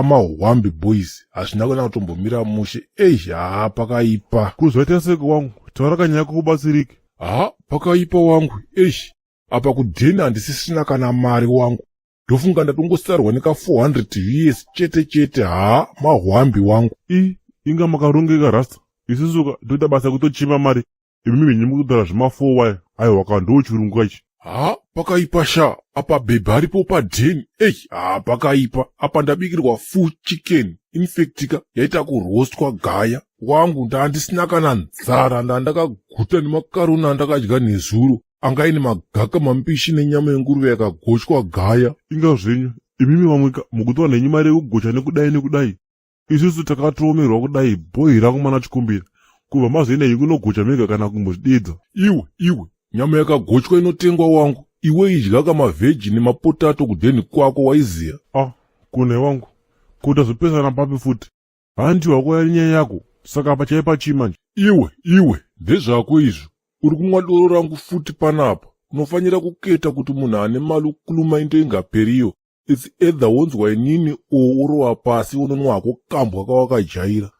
mahwambi boys hazvina kana kutombomira mushe. Pakaipa. Kuzoita seko wangu, taura kanyaya kubatsirike. Pakaipa wangu. Apa kudheni handisisina kana mari wangu. Ndofunga ndatongosarwa neka 400 US chete. Mahwambi wangu. Inga makarongeka rasta. Isusuka ndoita basa kutochima mari. Imi nyimukudara zvima 4 waya. Aiwa kando chirungu ichi. Pakaipa sha. Apa bebe aripo padheni. Pakaipa. Apa ndabikirwa full chicken infectika yaita kurostwa gaya. Wangu ndandisina kana nzara ndandakaguta nemakaroni andakadya nezuro. Angaine magaka mambishi nenyama yenguruve yakagochwa gaya. Inga zvenyu, imimi mamwika mukutowa nenyimari yekugocha nekudai. Isusu takatomerwa kudai bhoyi rakumana chikumbira. Kubva mazoenda yekunogocha mega kana kumbozvidedza. Iwe, nyama yakagochwa inotengwa wangu. Iwe idya kamavheji nemapotato kudheni kwako waiziya. Kune wangu, kuta zopesana papi futi. Handi wako yanyaya yako, saka pachaipa chimanje. Iwe, ndezvako izvo. Uri kumwa doro rangu futi panapa. Unofanira kuketa kuti munhu ane mali ukuluma into ingaperiyo. It's either wonzwa inini urowa pasi unonwako kambwa kawakajaira.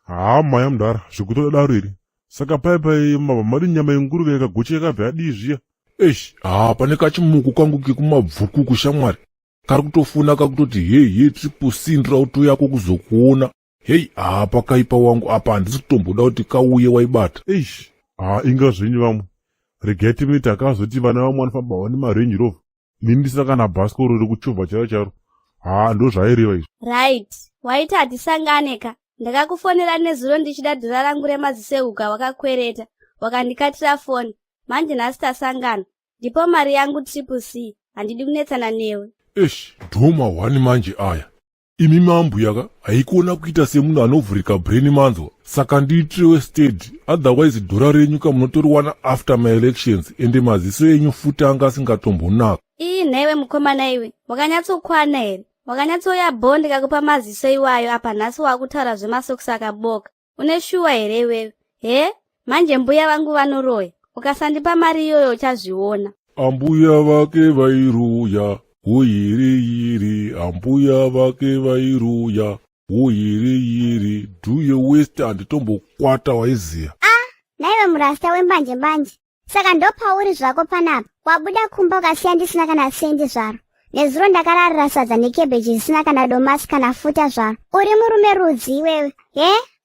Maya mudara, zvikutoda iri. Saka paipai mabhamari nyama yenguruve yakagocha yakabva yadizviya. Pane kachimuku kangu kekumabvuku kushamwari. Kari kutofuna kakutoti hey triple C ndirauto yako kuzokuona. Pakaipa wangu apa handisi kutomboda kuti kauye waibata. Inga zvenyu vamwe. Regeti miti akazoti vana vamwe vanofamba vane marange rover. Nini ndisina kana bhasikoro rekuchovha charo. Ndo zvaireva izvo. Right. Waita hatisanganeka. Ndakakufonera nezuro ndichida dhira rangu remaziseuka wakakwereta. Wakandikatira foni. Manje nhasi tasangana. Ndipo mari yangu triple C. Handidi kunetsana newe. Dhoma wani manje aya. Imi mambuyaka haikuona kuita semunhu anovhurika brain manzwa. Saka ndiitirewe steady. Otherwise dhora renyu kamunotoriwana after my elections. Ende maziso enyu futi anga asingatombonaka. Newe mukomana iwe. Wakanyatsokwana here. Wakanyatsoya bhondi kakupa maziso iwayo apa nhasi wakutaura zvemasokisi akaboka. Une shuwa here iwewe. Manje mbuya vangu vanoroya. Ukasandipa mari iyoyo uchazviona. Ambuya vake vairuya. Uyiri, ambuya vake vairuya. Uyiri, do your waste handitombokwata waiziya. Naiwe murasta wembanje. Saka ndopauri zvako panapa. Wabuda kumba ukasiya ndisina kana sendi zvaro. Nezuro ndakararira sadza nekebheji zvisina kana domasi kana futa zvaro. Uri murume rudzi iwewe.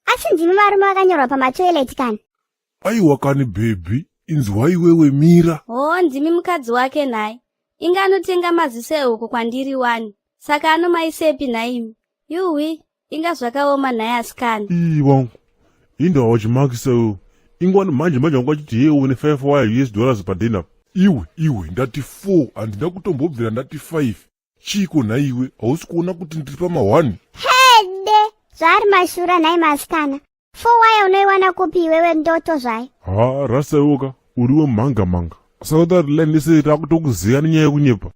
Asi ndimi varume vakanyorwa pamatoileti kani. Aiwa kani bhebi, inzwa iwewe mira. Ndimi mukadzi wake naye. Inga anotenga maziso ehuku kwandiri wani. Saka anomaisepi naimi. Yuwi, inga zvakaoma naye asikani. Wangu, inda wachimakisa uyu. Ingwani manje wangu wachiti yeye une $5 US padena. Iwe, ndati 4 handina kutombobvira ndati 5. Chiko na iwe, hausi kuona kuti ndiri pama1. Hede, zvari mashura naye masikana. 4 waya unoiwana kupi iwewe ndoto zvai. Rasa iwoka, uriwe manga. Saka line nese rakutokuziya nenyaya yekunyepa.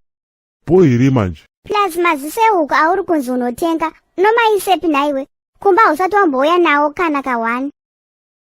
Bhoyi iri manje. Plus maziso ehuku auri kunzi unotenga. Unomaisepi naiwe. Kumba hausati wambouya nawo kana ka1.